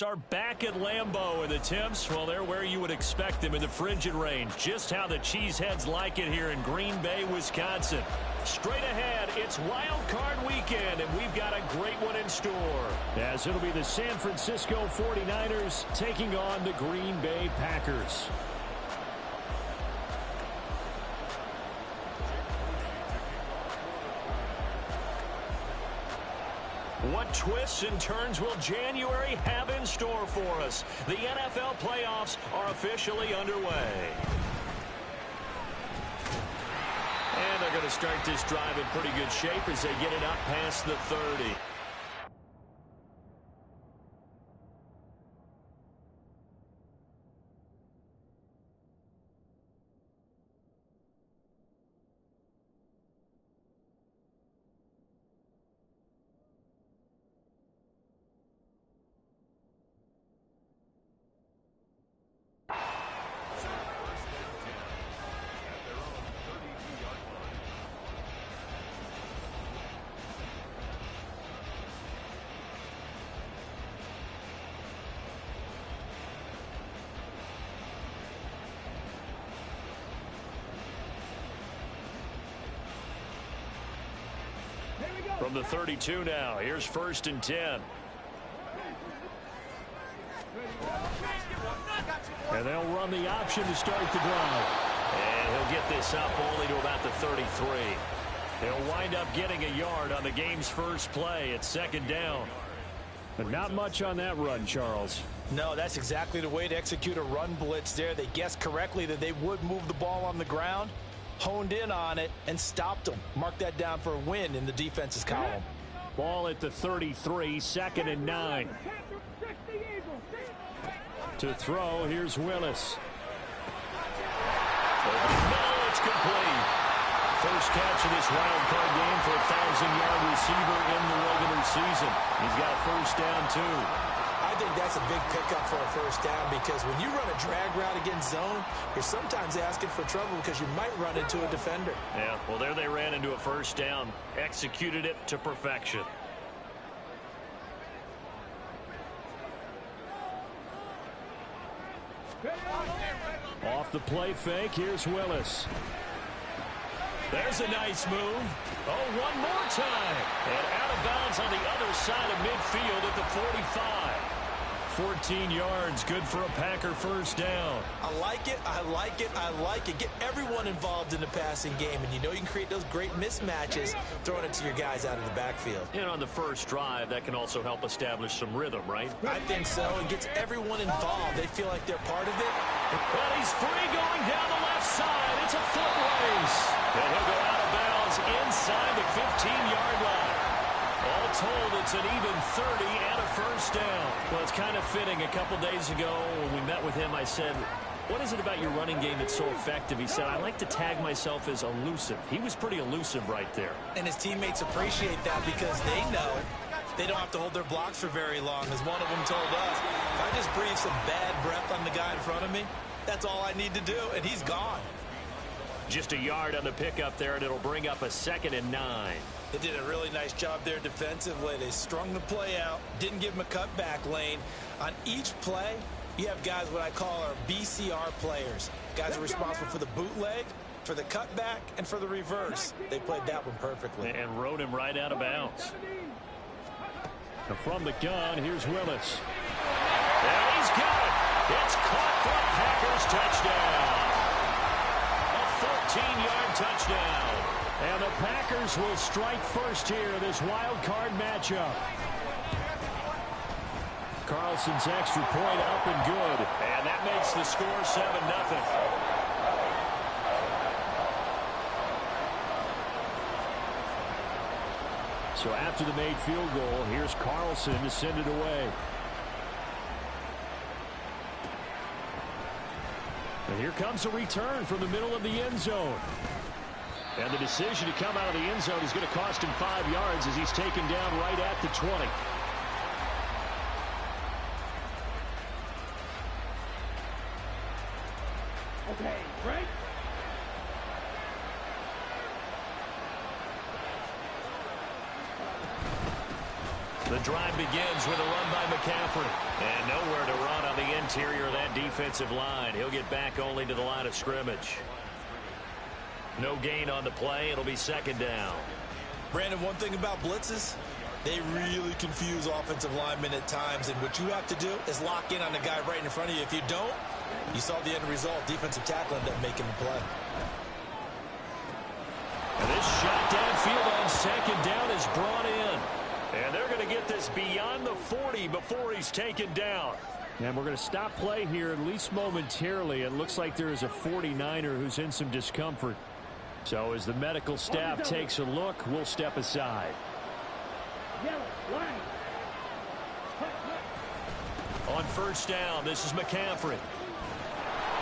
Are back at Lambeau, and the temps, well, they're where you would expect them in the frigid range. Just how the Cheeseheads like it here in Green Bay, Wisconsin. Straight ahead, it's Wild Card Weekend, and we've got a great one in store. As it'll be the San Francisco 49ers taking on the Green Bay Packers. What twists and turns will January have in store for us? The NFL playoffs are officially underway. And they're going to start this drive in pretty good shape as they get it up past the 30. From the 32 now, here's 1st and 10. And they'll run the option to start the drive. And he'll get this up only to about the 33. He'll wind up getting a yard on the game's first play at 2nd down. But not much on that run, Charles. No, that's exactly the way to execute a run blitz there. They guessed correctly that they would move the ball on the ground, honed in on it, and stopped them. Mark that down for a win in the defense's column. Ball at the 33, 2nd and 9. To throw, here's Willis. It's complete. First catch of this wild card game for a 1,000-yard receiver in the regular season. He's got a first down, too. I think that's a big pickup for a first down because when you run a drag route against zone, you're sometimes asking for trouble because you might run into a defender. Yeah, well, there they ran into a first down, executed it to perfection. Off the play fake, here's Willis. There's a nice move. Oh, one more time. And out of bounds on the other side of midfield at the 45. 14 yards, good for a Packer first down. I like it, I like it, I like it. Get everyone involved in the passing game, and you know you can create those great mismatches throwing it to your guys out of the backfield. And on the first drive, that can also help establish some rhythm, right? I think so. It gets everyone involved. They feel like they're part of it. Well, he's free going down the left side. It's a foot race. And he'll go out of bounds inside the 15-yard line. All told, it's an even 30 and a first down. Well, it's kind of fitting. A couple days ago when we met with him, I said, what is it about your running game that's so effective? He said, I like to tag myself as elusive. He was pretty elusive right there. And his teammates appreciate that because they know they don't have to hold their blocks for very long. As one of them told us, if I just breathe some bad breath on the guy in front of me, that's all I need to do, and he's gone. Just a yard on the pickup there, and it'll bring up a 2nd and 9. They did a really nice job there defensively. They strung the play out, didn't give him a cutback lane. On each play, you have guys what I call our BCR players. Guys are responsible for the bootleg, for the cutback, and for the reverse. They played that one perfectly. And rode him right out of bounds. And from the gun, here's Willis. And he's got it. It's caught for a Packers touchdown. A 14-yard touchdown. And the Packers will strike first here in this wild card matchup. Carlson's extra point up and good. And that makes the score 7-0. So after the made field goal, here's Carlson to send it away. And here comes a return from the middle of the end zone. And the decision to come out of the end zone is going to cost him 5 yards as he's taken down right at the 20. Okay, right? The drive begins with a run by McCaffrey. And nowhere to run on the interior of that defensive line. He'll get back only to the line of scrimmage. No gain on the play. It'll be second down. Brandon, one thing about blitzes, they really confuse offensive linemen at times. And what you have to do is lock in on the guy right in front of you. If you don't, you saw the end result. Defensive tackle ended up making the play. And this shot downfield on second down is brought in. And they're going to get this beyond the 40 before he's taken down. And we're going to stop play here, at least momentarily. It looks like there is a 49er who's in some discomfort. So as the medical staff takes a look, we'll step aside. On first down, this is McCaffrey.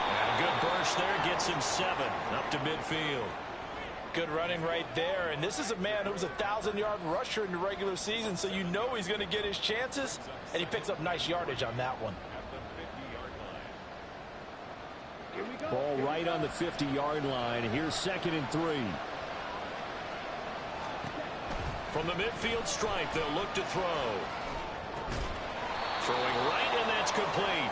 And a good burst there gets him 7 up to midfield. Good running right there. And this is a man who was a 1,000-yard rusher in the regular season, so you know he's going to get his chances. And he picks up nice yardage on that one. Ball right on the 50-yard line. Here's 2nd and 3. From the midfield stripe, they'll look to throw. Throwing right, and that's complete.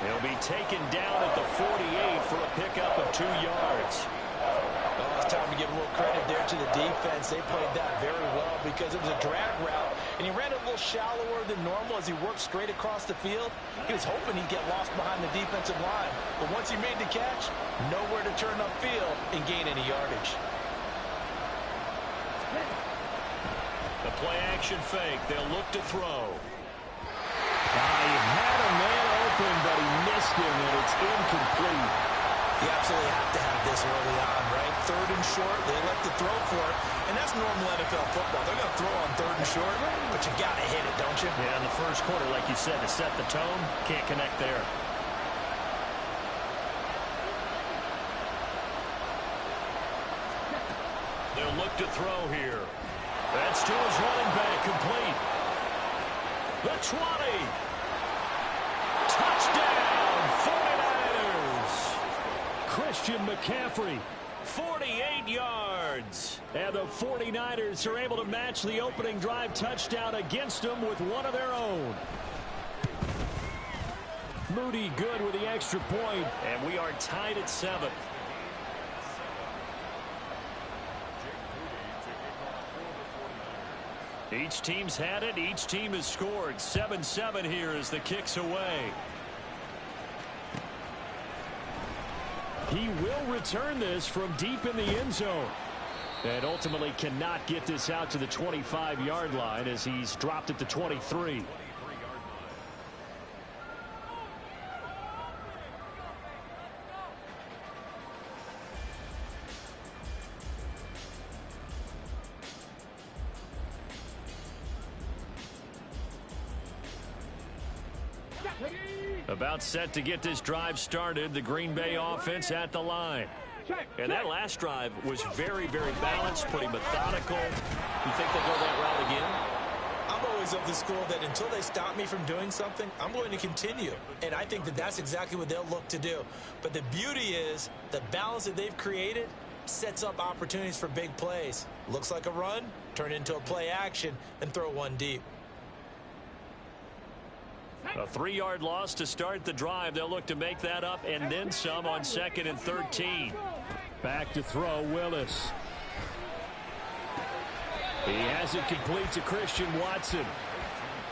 He'll be taken down at the 48 for a pickup of 2 yards. Well, it's time to give a little credit there to the defense. They played that very well because it was a drag route, and he ran a little shallower than normal as he worked straight across the field. He was hoping he'd get lost behind the defensive line, but once he made the catch, nowhere to turn upfield and gain any yardage. The play-action fake. They'll look to throw. He had a man open, but he missed him, and it's incomplete. You absolutely have to have this early on, right? 3rd and short, they elect to throw for it, and that's normal NFL football. They're going to throw on 3rd and short, but you got to hit it, don't you? Yeah, in the first quarter, like you said, to set the tone, can't connect there. They'll look to throw here. That's to his running back, complete. The 20. Touchdown, 49ers. Christian McCaffrey. 48 yards. And the 49ers are able to match the opening drive touchdown against them with one of their own. Moody good with the extra point. And we are tied at 7. Each team's had it. Each team has scored. 7-7 here as the kick's away. He will return this from deep in the end zone. And ultimately cannot get this out to the 25-yard line as he's dropped at the 23. About set to get this drive started. The Green Bay offense at the line. And that last drive was very, very balanced, pretty methodical. You think they'll go that route again? I'm always of the school that until they stop me from doing something, I'm going to continue. And I think that that's exactly what they'll look to do. But the beauty is the balance that they've created sets up opportunities for big plays. Looks like a run, turn into a play action, and throw one deep. A 3-yard loss to start the drive. They'll look to make that up and then some on 2nd and 13. Back to throw, Willis. He has it complete to Christian Watson.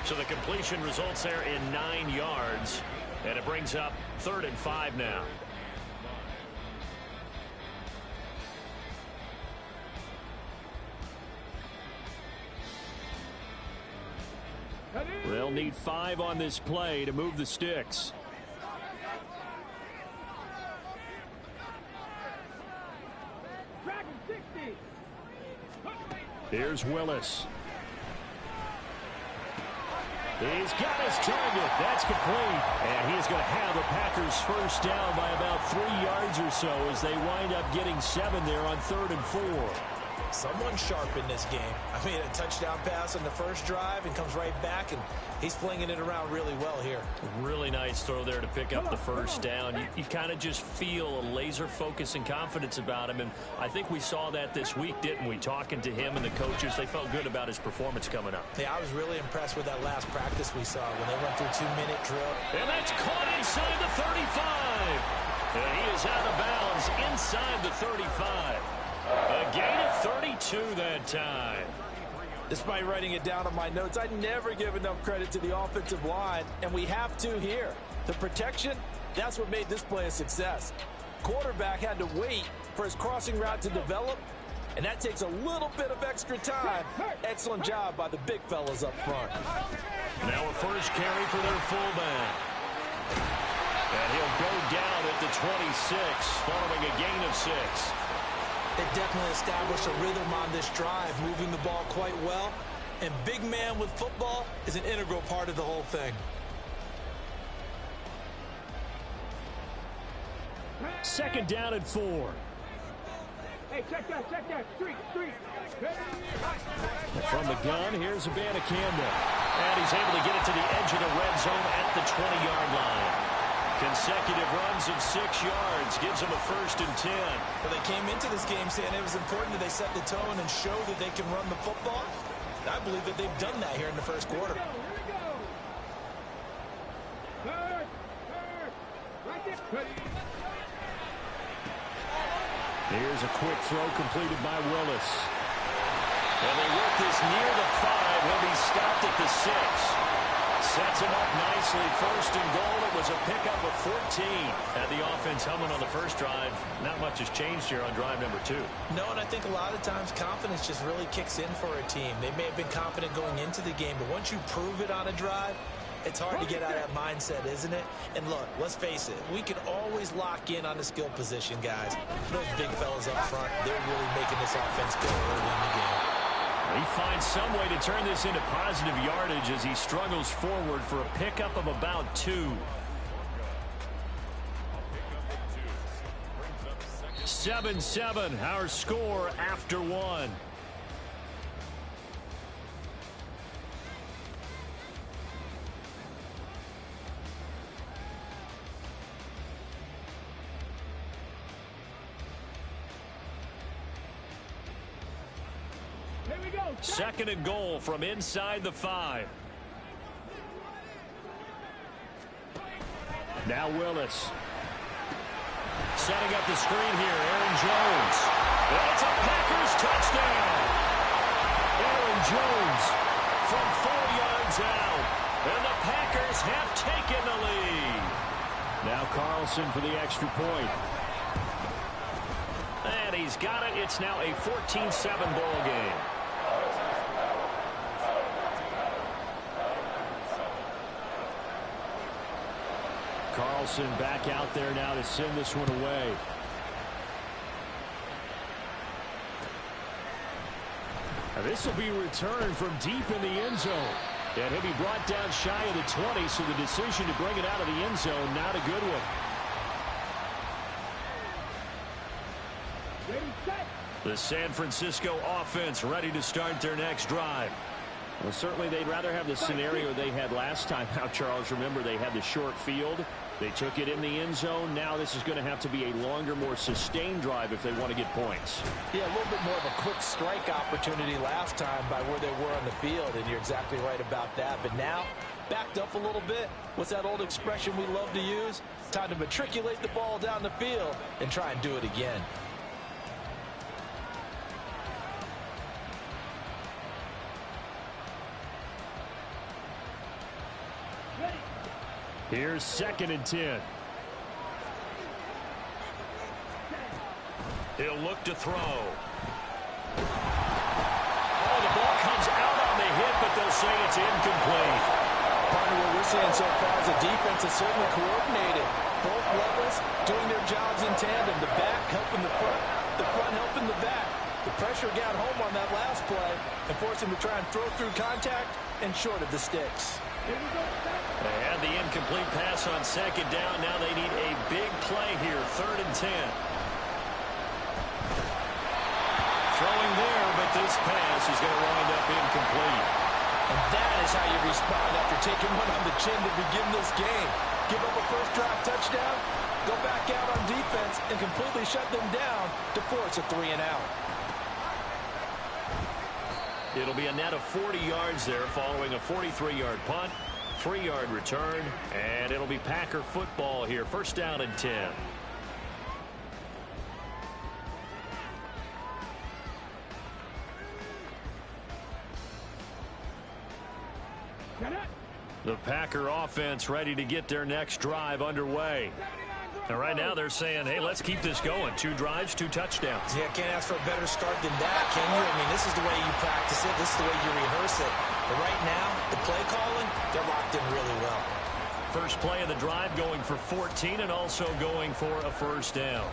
So the completion results there in 9 yards. And it brings up 3rd and 5 now. They'll need 5 on this play to move the sticks. Here's Willis. He's got his target. That's complete. And he's going to have the Packers first down by about 3 yards or so as they wind up getting 7 there on 3rd and 4. Someone sharp in this game. I mean, a touchdown pass on the first drive and comes right back, and he's flinging it around really well here. Really nice throw there to pick up the first down. You kind of just feel a laser focus and confidence about him, and I think we saw that this week, didn't we? Talking to him and the coaches, they felt good about his performance coming up. Yeah, I was really impressed with that last practice we saw when they went through 2-minute drill. And that's caught inside the 35. And he is out of bounds inside the 35. A gain of 32 that time. Despite writing it down on my notes, I never give enough credit to the offensive line, and we have to here. The protection, that's what made this play a success. Quarterback had to wait for his crossing route to develop, and that takes a little bit of extra time. Excellent job by the big fellas up front. Now a first carry for their fullback. And he'll go down at the 26, following a gain of 6. They definitely established a rhythm on this drive, moving the ball quite well. And big man with football is an integral part of the whole thing. Second down and 4. Hey, check that. Street. From the gun, here's Abanikanda. And he's able to get it to the edge of the red zone at the 20-yard line. Consecutive runs of 6 yards gives them a 1st and 10. Well, they came into this game saying it was important that they set the tone and show that they can run the football. I believe that they've done that here in the first quarter. Here's a quick throw completed by Willis. And they work this near the 5. He'll be stopped at the 6. Sets him up nicely. 1st and goal. It was a pickup of 14. Had the offense humming on the first drive. Not much has changed here on drive number 2. No, and I think a lot of times confidence just really kicks in for a team. They may have been confident going into the game, but once you prove it on a drive, it's hard to get out of that mindset, isn't it? And look, let's face it, we can always lock in on the skill position, guys. Those big fellas up front, they're really making this offense go early in the game. He finds some way to turn this into positive yardage as he struggles forward for a pickup of about 2. 7-7, our score after 1. Second and goal from inside the 5. Now Willis. Setting up the screen here, Aaron Jones. It's a Packers touchdown. Aaron Jones from 4 yards out. And the Packers have taken the lead. Now Carlson for the extra point. And he's got it. It's now a 14-7 ball game. Carlson back out there now to send this one away. Now this will be returned from deep in the end zone. And he'll be brought down shy of the 20, so the decision to bring it out of the end zone, not a good one. The San Francisco offense ready to start their next drive. Well, certainly they'd rather have the scenario they had last time. Now, Charles, remember, they had the short field. They took it in the end zone. Now this is going to have to be a longer, more sustained drive if they want to get points. Yeah, a little bit more of a quick strike opportunity last time by where they were on the field, and you're exactly right about that. But now, backed up a little bit. What's that old expression we love to use? Time to matriculate the ball down the field and try and do it again. Here's 2nd and 10. He'll look to throw. Oh, the ball comes out on the hit, but they'll say it's incomplete. Partner, what we're seeing so far is the defense is certainly coordinated. Both levels doing their jobs in tandem. The back helping the front helping the back. The pressure got home on that last play and forced him to try and throw through contact and short of the sticks. They had the incomplete pass on 2nd down. Now they need a big play here. 3rd and 10. Throwing there, but this pass is going to wind up incomplete. And that is how you respond after taking one on the chin to begin this game. give up a first drive touchdown, go back out on defense and completely shut them down to force a 3-and-out. It'll be a net of 40 yards there following a 43-yard punt, 3-yard return, and it'll be Packer football here. First down and 10. The Packer offense ready to get their next drive underway. And right now they're saying, hey, let's keep this going. 2 drives, 2 touchdowns. Yeah, can't ask for a better start than that, can you? I mean, this is the way you practice it. This is the way you rehearse it. But right now, the play calling, they're locked in really well. First play of the drive going for 14 and also going for a first down.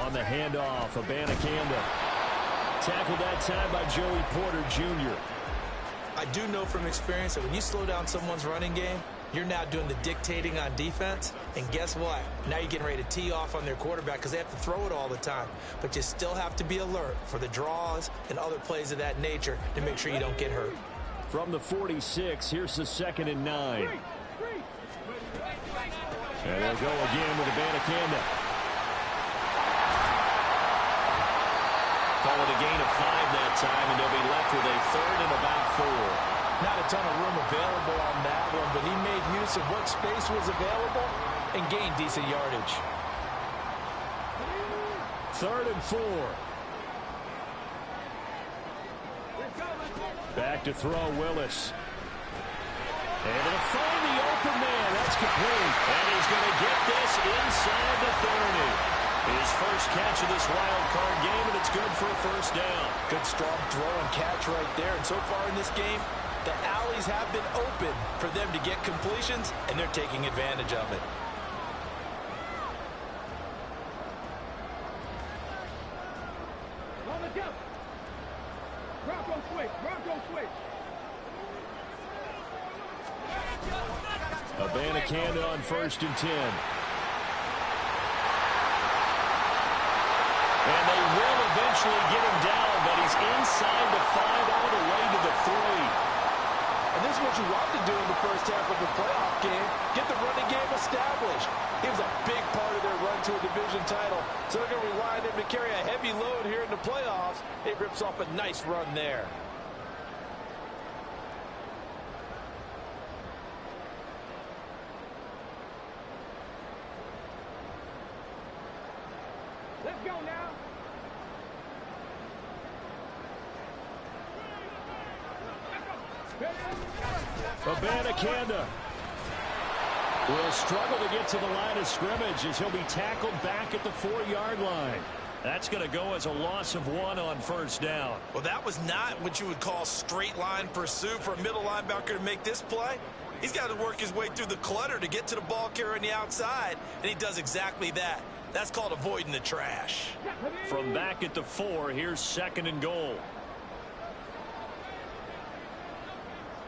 On the handoff, Abanikanda. Tackled that time by Joey Porter Jr. I do know from experience that when you slow down someone's running game, you're now doing the dictating on defense. And guess what? Now you're getting ready to tee off on their quarterback because they have to throw it all the time. But you still have to be alert for the draws and other plays of that nature to make sure you don't get hurt. From the 46, here's the 2nd and 9. And they'll go again with Abanikanda. Call it a gain of 5 that time, and they'll be left with a 3rd and about 4. Not a ton of room available on that one, but he made use of what space was available and gained decent yardage. 3rd and 4. Back to throw, Willis. Able to find the open man. That's complete. And he's going to get this inside the 30. His first catch of this wild card game, and it's good for a first down. Good strong throw and catch right there. And so far in this game, the alleys have been open for them to get completions, and they're taking advantage of it. On the jump. Bronco switch. Bronco switch. Abanikanda on 1st and 10. And they will eventually get him down, but he's inside the 5 all the way to the 3. And this is what you want to do in the first half of a playoff game. Get the running game established. He was a big part of their run to a division title. So they're going to rely on him to carry a heavy load here in the playoffs. It rips off a nice run there. Let's go now. Abanikanda will struggle to get to the line of scrimmage as he'll be tackled back at the 4-yard line. That's going to go as a loss of 1 on first down. Well, that was not what you would call straight line pursuit for a middle linebacker to make this play. He's got to work his way through the clutter to get to the ball carrier on the outside, and he does exactly that. That's called avoiding the trash. From back at the 4, here's 2nd and goal.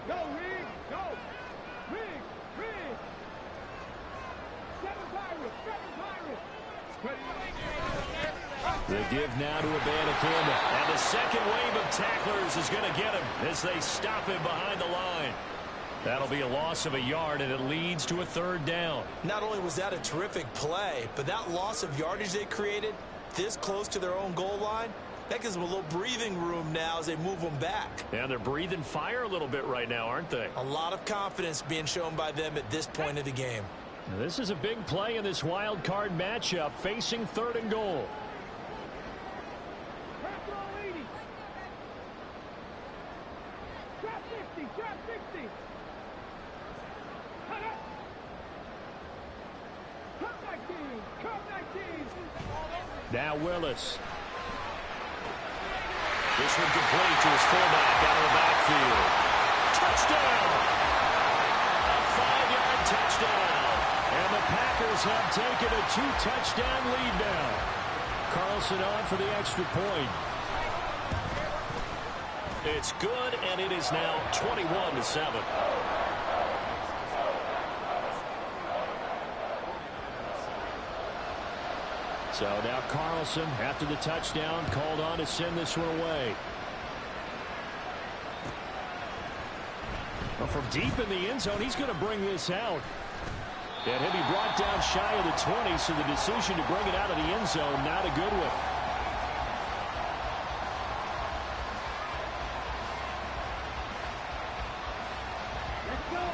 Go, Riggs. Go. Riggs. Riggs. 7 Pirates. 7 Pirates. The give now to Abanikanda. And the second wave of tacklers is going to get him as they stop him behind the line. That'll be a loss of a yard, and it leads to a 3rd down. Not only was that a terrific play, but that loss of yardage they created this close to their own goal line, that gives them a little breathing room now as they move them back. And they're breathing fire a little bit right now, aren't they? A lot of confidence being shown by them at this point of the game. Now, this is a big play in this wild card matchup, facing 3rd and goal. Trap roll 80. Trap 60. Trap 60. Cut up. Cut 19. Cut 19. Now Willis. This one complete to his fullback out of the backfield. Touchdown! A 5-yard touchdown. And the Packers have taken a 2-touchdown lead now. Carlson on for the extra point. It's good, and it is now 21-7. So now Carlson, after the touchdown, called on to send this one away. Well, from deep in the end zone, he's going to bring this out. And he'll be brought down shy of the 20, so the decision to bring it out of the end zone, not a good one.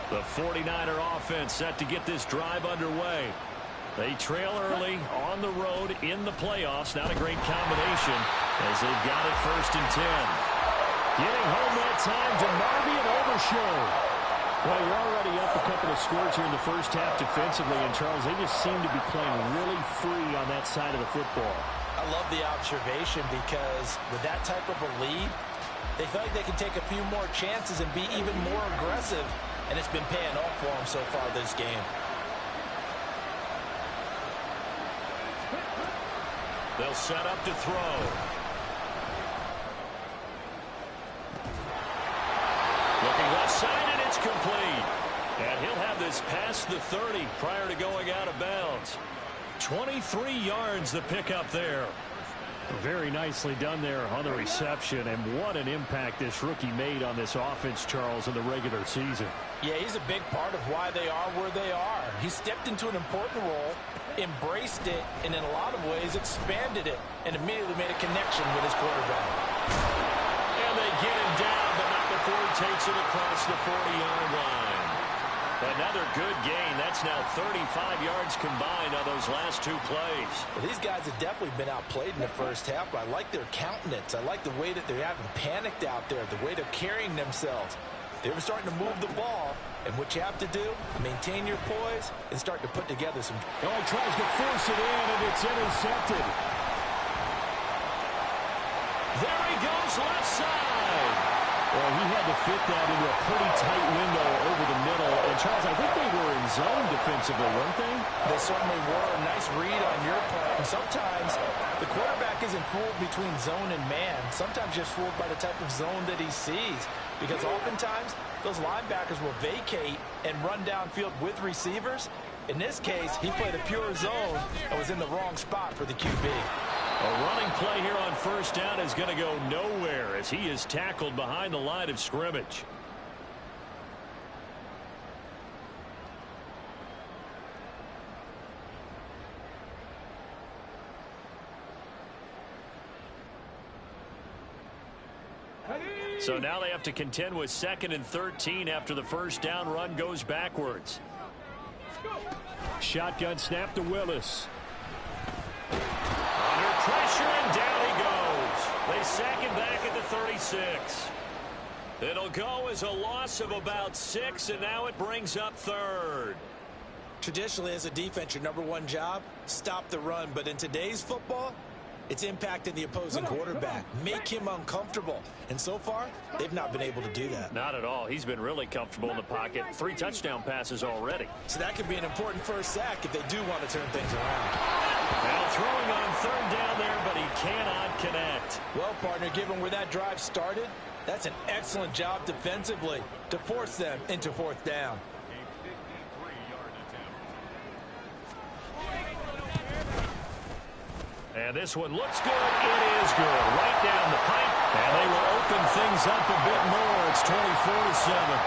The 49er offense set to get this drive underway. They trail early on the road in the playoffs. Not a great combination as they've got it 1st and 10. Getting home that time to Marby and Overshow. Well, you're already up a couple of scores here in the first half defensively, and Charles, they just seem to be playing really free on that side of the football. I love the observation because with that type of a lead, they feel like they can take a few more chances and be even more aggressive, and it's been paying off for them so far this game. They'll set up to throw. Looking left side, and it's complete. And he'll have this past the 30 prior to going out of bounds. 23 yards the pickup there. Very nicely done there on the reception, and what an impact this rookie made on this offense, Charles, in the regular season. Yeah, he's a big part of why they are where they are. He stepped into an important role, embraced it, and in a lot of ways expanded it, and immediately made a connection with his quarterback. And they get him down, but not before he takes it across the 40-yard line. Another good gain. That's now 35 yards combined on those last 2 plays. Well, these guys have definitely been outplayed in the first half, but I like their countenance. I like the way that they haven't panicked out there, the way they're carrying themselves. They were starting to move the ball, and what you have to do, maintain your poise and start to put together some... Oh, he tries to force it in, and it's intercepted. There he goes, left side. Well, he had to fit that into a pretty tight window over the middle. And, Charles, I think they were in zone defensively, weren't they? They certainly were. A nice read on your part. And sometimes the quarterback isn't fooled between zone and man. Sometimes just fooled by the type of zone that he sees. Because oftentimes, those linebackers will vacate and run downfield with receivers. In this case, he played a pure zone and was in the wrong spot for the QB. A running play here on 1st down is going to go nowhere as he is tackled behind the line of scrimmage. So now they have to contend with 2nd and 13 after the 1st down run goes backwards. Shotgun snap to Willis. Under pressure, and down he goes. They sack him back at the 36. It'll go as a loss of about 6, and now it brings up 3rd. Traditionally, as a defense, your #1 job, stop the run. But in today's football, it's impacting the opposing quarterback. Make him uncomfortable. And so far, they've not been able to do that. Not at all. He's been really comfortable in the pocket. 3 touchdown passes already. So that could be an important first sack if they do want to turn things around. Now throwing on 3rd down there, but he cannot connect. Well, partner, given where that drive started, that's an excellent job defensively to force them into 4th down. And this one looks good. It is good. Right down the pipe. And they will open things up a bit more. It's 24-7.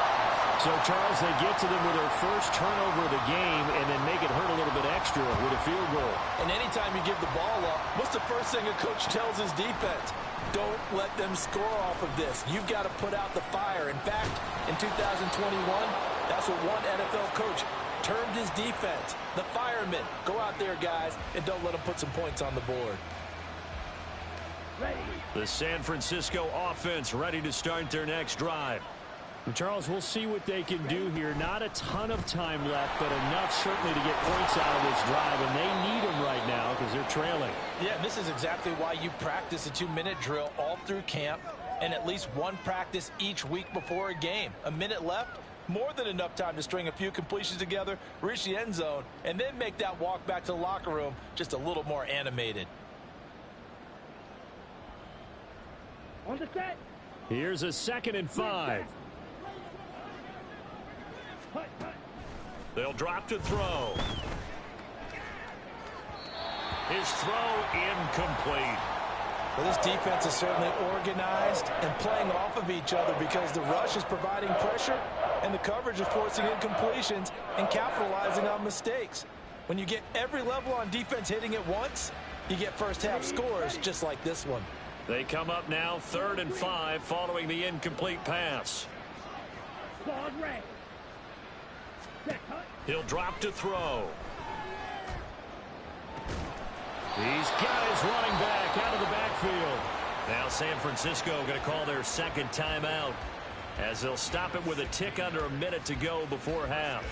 So, Charles, they get to them with their first turnover of the game and then make it hurt a little bit extra with a field goal. And anytime you give the ball up, what's the first thing a coach tells his defense? Don't let them score off of this. You've got to put out the fire. In fact, in 2021, that's what one NFL coach termed his defense. The firemen. Go out there, guys, and don't let them put some points on the board. The San Francisco offense ready to start their next drive. Charles, we'll see what they can do here. Not a ton of time left, but enough certainly to get points out of this drive, and they need them right now because they're trailing. Yeah, this is exactly why you practice a 2-minute drill all through camp and at least one practice each week before a game. A minute left, more than enough time to string a few completions together, reach the end zone, and then make that walk back to the locker room just a little more animated. On the set. Here's a 2nd and 5. They'll drop to throw. His throw incomplete. Well, this defense is certainly organized and playing off of each other because the rush is providing pressure and the coverage is forcing incompletions and capitalizing on mistakes. When you get every level on defense hitting at once, you get first-half scores just like this one. They come up now 3rd and 5 following the incomplete pass. He'll drop to throw. He's got his running back out of the backfield. Now San Francisco going to call their second timeout as they'll stop it with a tick under a minute to go before half.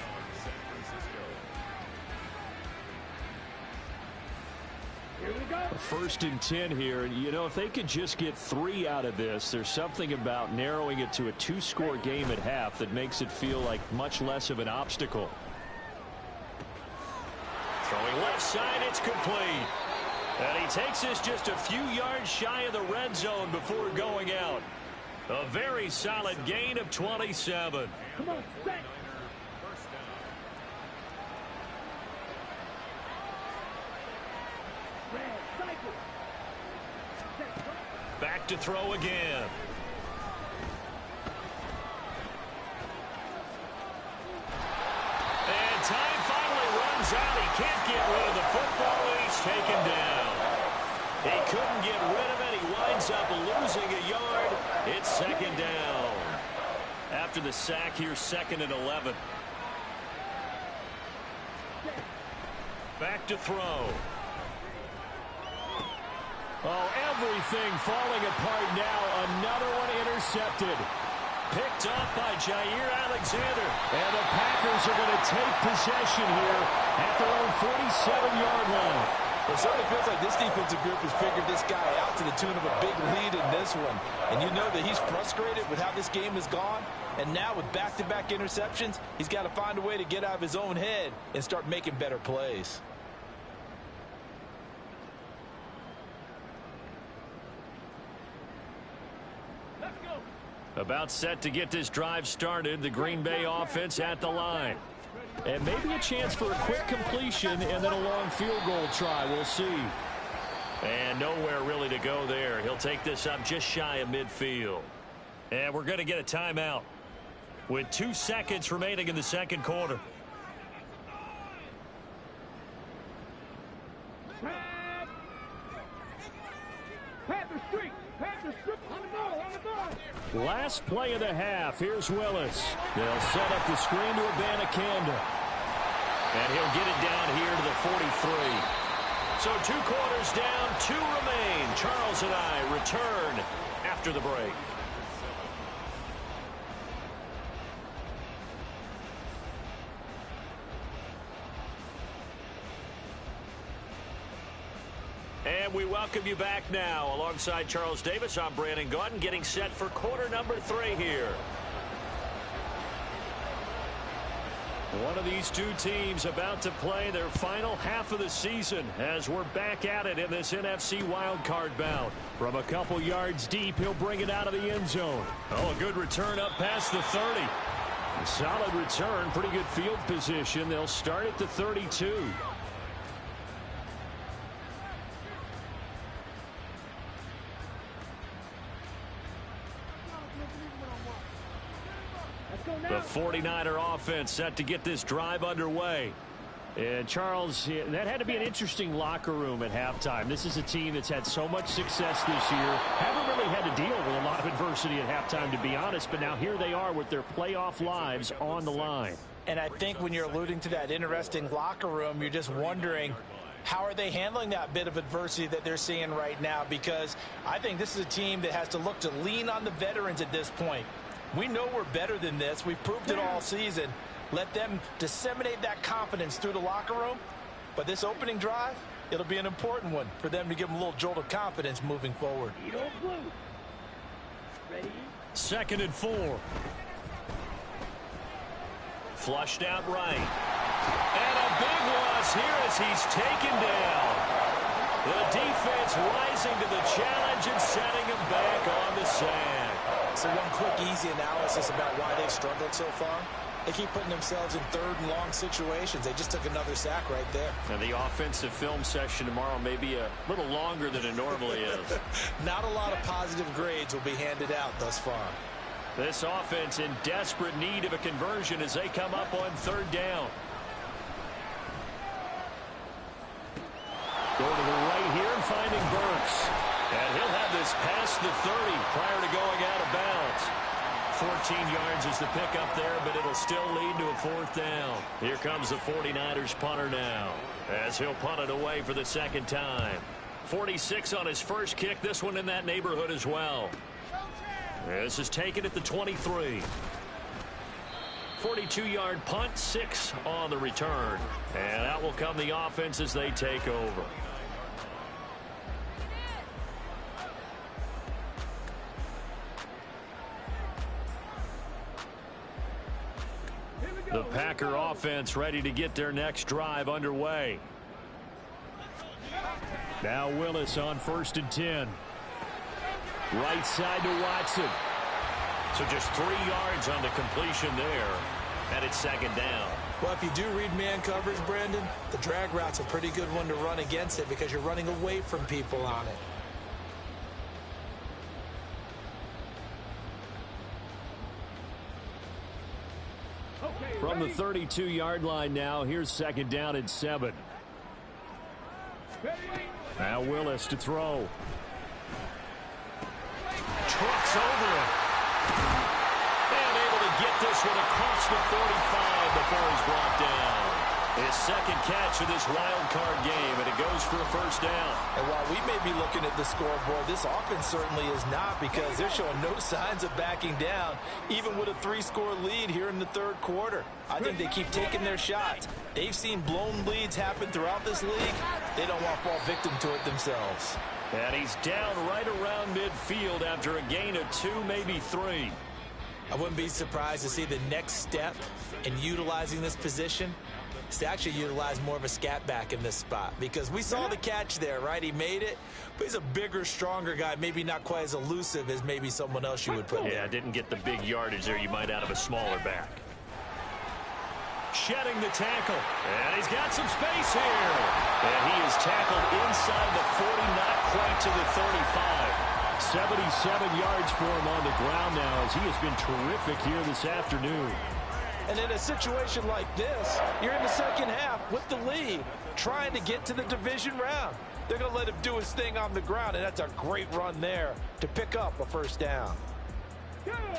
Here we go. 1st and 10 here. You know, if they could just get 3 out of this, there's something about narrowing it to a 2-score game at half that makes it feel like much less of an obstacle. Throwing left side, it's complete. And he takes this just a few yards shy of the red zone before going out. A very solid gain of 27. Come on, set. Red, cycle. Back to throw again. And time finally runs out. He can't get rid of the football, and he's taken down. He couldn't get rid of it. He winds up losing a yard. It's 2nd down. After the sack here, 2nd and 11. Back to throw. Oh, everything falling apart now. Another one intercepted. Picked up by Jair Alexander. And the Packers are going to take possession here at their own 47-yard line. It certainly feels like this defensive group has figured this guy out to the tune of a big lead in this one. And you know that he's frustrated with how this game has gone. And now with back-to-back interceptions, he's got to find a way to get out of his own head and start making better plays. About set to get this drive started. The Green Bay offense at the line. And maybe a chance for a quick completion and then a long field goal try. We'll see. And nowhere really to go there. He'll take this up just shy of midfield. And we're going to get a timeout with 2 seconds remaining in the 2nd quarter. Panther streak. Panther strip on the ball. On the ball. Last play of the half. Here's Willis. They'll set up the screen to Abanikanda. And he'll get it down here to the 43. So 2 quarters down, 2 remain. Charles and I return after the break. And we welcome you back now. Alongside Charles Davis, I'm Brandon Gaudin, getting set for quarter number 3 here. One of these 2 teams about to play their final half of the season as we're back at it in this NFC wildcard bout. From a couple yards deep, he'll bring it out of the end zone. Oh, a good return up past the 30. A solid return, pretty good field position. They'll start at the 32. The 49er offense set to get this drive underway. And Charles, that had to be an interesting locker room at halftime. This is a team that's had so much success this year. Haven't really had to deal with a lot of adversity at halftime, to be honest. But now here they are with their playoff lives on the line. And I think when you're alluding to that interesting locker room, you're just wondering, how are they handling that bit of adversity that they're seeing right now? Because I think this is a team that has to look to lean on the veterans at this point. We know we're better than this. We've proved it all season. Let them disseminate that confidence through the locker room. But this opening drive, it'll be an important one for them to give them a little jolt of confidence moving forward. Ready? 2nd and 4. Flushed out right. And a big loss here as he's taken down. The defense rising to the challenge and setting him back on the sack. So one quick, easy analysis about why they've struggled so far. They keep putting themselves in third and long situations. They just took another sack right there. And the offensive film session tomorrow may be a little longer than it normally is. Not a lot of positive grades will be handed out thus far. This offense in desperate need of a conversion as they come up on third down. Going to the right here and finding Burks. And he'll have this past the 30 prior to going out of bounds. 14 yards is the pickup there, but it'll still lead to a fourth down. Here comes the 49ers punter now, as he'll punt it away for the second time. 46 on his first kick, this one in that neighborhood as well. This is taken at the 23. 42-yard punt, 6 on the return. And out will come the offense as they take over. The Packer offense ready to get their next drive underway. Now Willis on 1st and 10. Right side to Watson. So just 3 yards on the completion there. And it's second down. Well, if you do read man coverage, Brandon, the drag route's a pretty good one to run against it because you're running away from people on it. From the 32-yard line now, here's second down and 7. Now Willis to throw. Trucks over it. And able to get this one across the 45 before he's brought down. His second catch of this wild card game, and it goes for a first down. And while we may be looking at the scoreboard, this offense certainly is not, because they're showing no signs of backing down, even with a 3-score lead here in the third quarter. I think they keep taking their shots. They've seen blown leads happen throughout this league. They don't want to fall victim to it themselves. And he's down right around midfield after a gain of 2, maybe 3. I wouldn't be surprised to see the next step in utilizing this position is to actually utilize more of a scat back in this spot, because we saw the catch there, right? He made it, but he's a bigger, stronger guy, maybe not quite as elusive as maybe someone else you would put there. Yeah, didn't get the big yardage there you might out of a smaller back. Shedding the tackle, and he's got some space here. And he is tackled inside the 40, not quite to the 35. 77 yards for him on the ground now, as he has been terrific here this afternoon. And in a situation like this, you're in the second half with the lead, trying to get to the division round. They're going to let him do his thing on the ground, and that's a great run there to pick up a first down.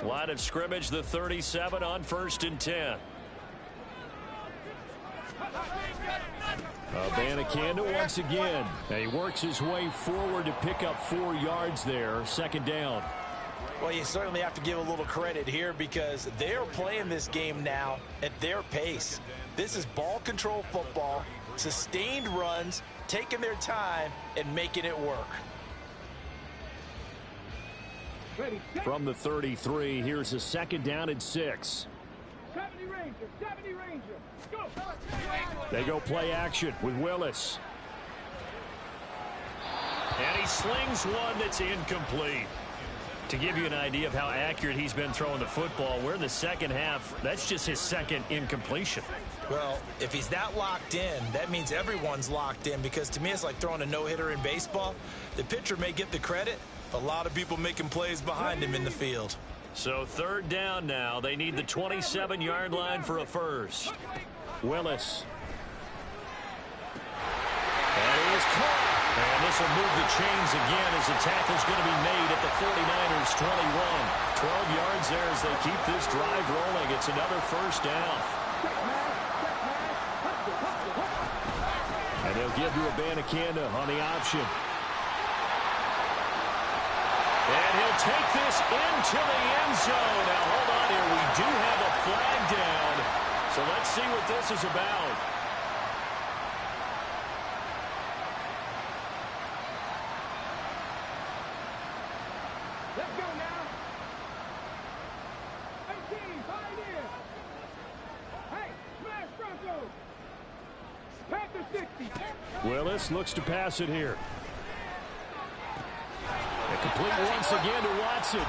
Line of scrimmage, the 37 on 1st and 10. Abanikanda once again. And he works his way forward to pick up 4 yards there. Second down. Well, you certainly have to give a little credit here, because they're playing this game now at their pace. This is ball control football, sustained runs, taking their time and making it work. From the 33, here's a second down and 6. 70 Ranger, 70 Ranger. Go. They go play action with Willis. And he slings one that's incomplete. To give you an idea of how accurate he's been throwing the football, we're in the second half. That's just his second incompletion. Well, if he's not locked in, that means everyone's locked in, because to me it's like throwing a no-hitter in baseball. The pitcher may get the credit, but a lot of people making plays behind him in the field. So third down now. They need the 27-yard line for a first. Willis. And he is caught. And this will move the chains again as the tackle's going to be made at the 49ers' 21. 12 yards there as they keep this drive rolling. It's another first down. And they'll give to Abanikanda on the option. And he'll take this into the end zone. Now, hold on here. We do have a flag down. So let's see what this is about. Let's go now. 18, Pioneer. Hey, smash Broncos. Panther 60. Willis looks to pass it here. And complete once again to Watson.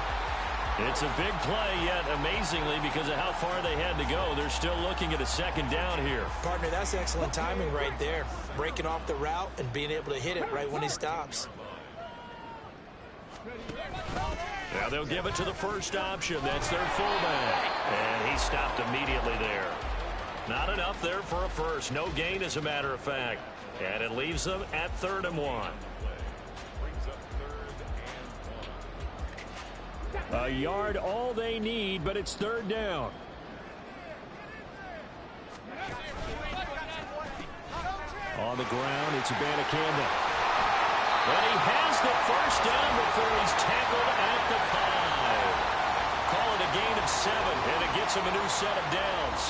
It's a big play, yet amazingly, because of how far they had to go, they're still looking at a second down here. Partner, that's excellent timing right there. Breaking off the route and being able to hit it right when he stops. Now they'll give it to the first option. That's their fullback. And he stopped immediately there. Not enough there for a first. No gain, as a matter of fact. And it leaves them at 3rd and 1. A yard all they need, but it's 3rd down. On the ground, it's Abanikanda. And he has the first down before he's tackled at the 5. Call it a gain of 7, and it gets him a new set of downs.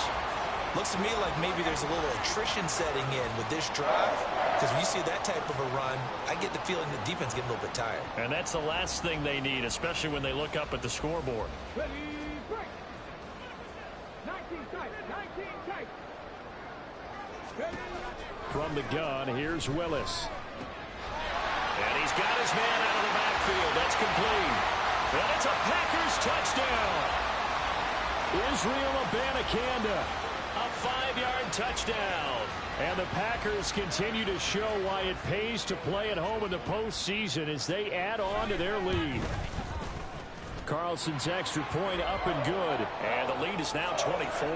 Looks to me like maybe there's a little attrition setting in with this drive, because when you see that type of a run, I get the feeling the defense getting a little bit tired. And that's the last thing they need, especially when they look up at the scoreboard. Ready, break. 19 tight, 19 tight. Ready. From the gun, here's Willis. And he's got his man out of the backfield. That's complete. And it's a Packers touchdown. Israel Abanikanda. A 5-yard touchdown. And the Packers continue to show why it pays to play at home in the postseason as they add on to their lead. Carlson's extra point up and good. And the lead is now 24.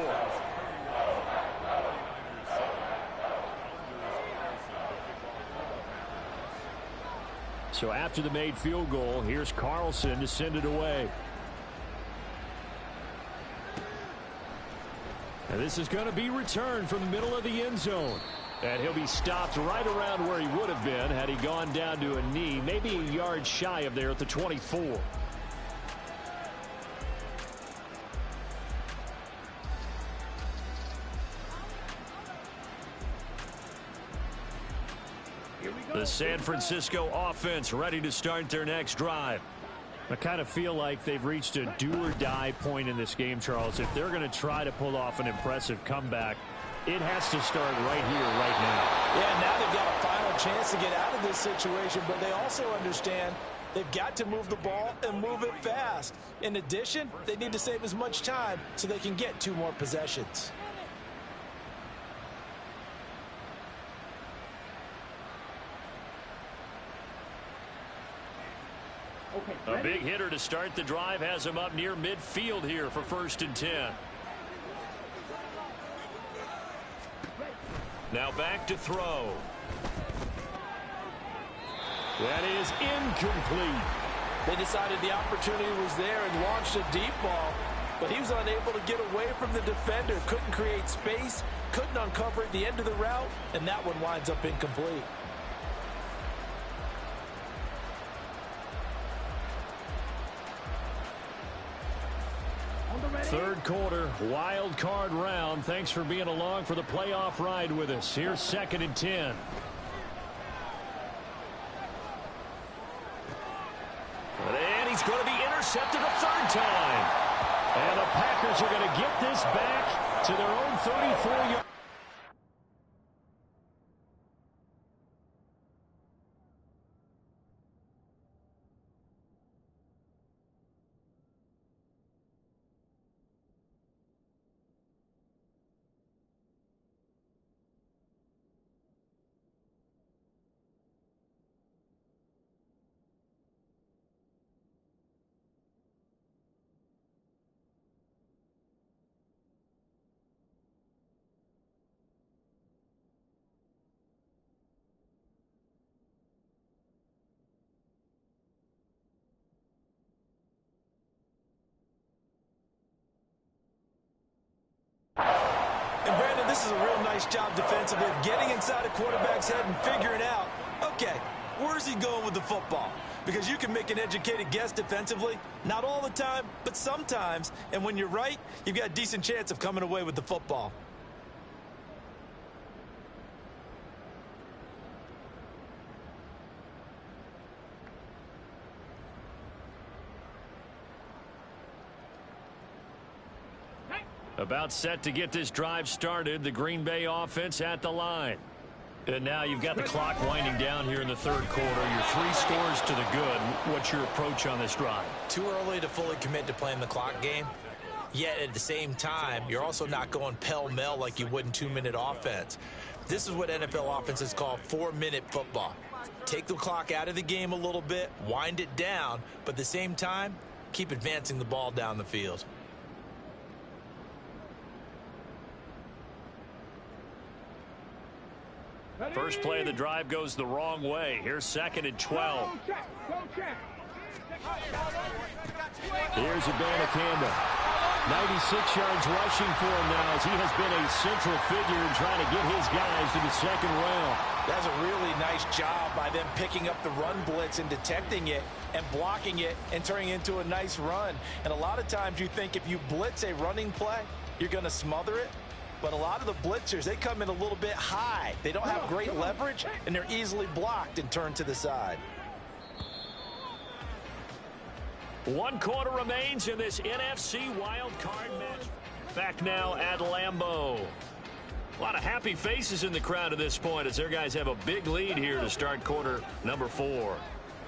So after the made field goal, here's Carlson to send it away. And this is going to be returned from the middle of the end zone. And he'll be stopped right around where he would have been had he gone down to a knee, maybe a yard shy of there at the 24. The San Francisco offense ready to start their next drive. I kind of feel like they've reached a do-or-die point in this game, Charles. If they're going to try to pull off an impressive comeback, it has to start right here, right now. Yeah, now they've got a final chance to get out of this situation, but they also understand they've got to move the ball and move it fast. In addition, they need to save as much time so they can get 2 more possessions. A big hitter to start the drive has him up near midfield here for 1st and 10. Now back to throw. That is incomplete. They decided the opportunity was there and launched a deep ball, but he was unable to get away from the defender, couldn't create space, couldn't uncover at the end of the route, and that one winds up incomplete. Third quarter, wild card round. Thanks for being along for the playoff ride with us. Here's 2nd and 10. And he's going to be intercepted a 3rd time. And the Packers are going to get this back to their own 34-yard. This is a real nice job defensively of getting inside a quarterback's head and figuring out, okay, where's he going with the football? Because you can make an educated guess defensively, not all the time, but sometimes. And when you're right, you've got a decent chance of coming away with the football. About set to get this drive started. The Green Bay offense at the line. And now you've got the clock winding down here in the third quarter. You're 3 scores to the good. What's your approach on this drive? Too early to fully commit to playing the clock game. Yet at the same time, you're also not going pell-mell like you would in 2-minute offense. This is what NFL offenses call 4-minute football. Take the clock out of the game a little bit, wind it down, but at the same time, keep advancing the ball down the field. First play of the drive goes the wrong way. Here's 2nd and 12. Here's Abanikanda. 96 yards rushing for him now as he has been a central figure in trying to get his guys to the second round. That's a really nice job by them picking up the run blitz and detecting it and blocking it and turning it into a nice run. And a lot of times you think if you blitz a running play, you're going to smother it. But a lot of the blitzers, they come in a little bit high. They don't have great leverage, and they're easily blocked and turned to the side. 1 quarter remains in this NFC wild card match. Back now at Lambeau. A lot of happy faces in the crowd at this point as their guys have a big lead here to start quarter number 4.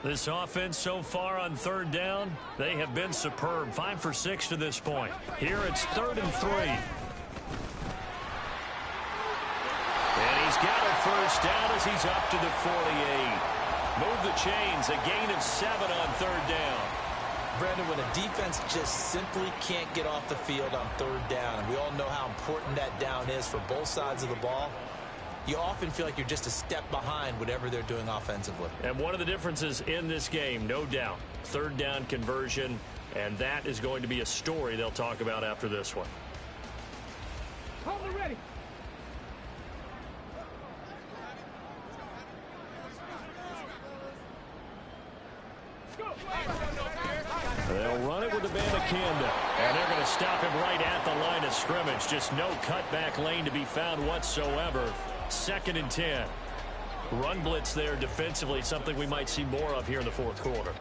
This offense so far on 3rd down, they have been superb. 5 for 6 to this point. Here it's 3rd and 3. And he's got a first down as he's up to the 48. Move the chains, a gain of 7 on 3rd down. Brandon, when a defense just simply can't get off the field on 3rd down, and we all know how important that down is for both sides of the ball, you often feel like you're just a step behind whatever they're doing offensively. And one of the differences in this game, no doubt, 3rd down conversion, and that is going to be a story they'll talk about after this one. Hold it ready. They'll run it with Abanikanda. And they're going to stop him right at the line of scrimmage. Just no cutback lane to be found whatsoever. 2nd and 10. Run blitz there defensively, something we might see more of here in the 4th quarter.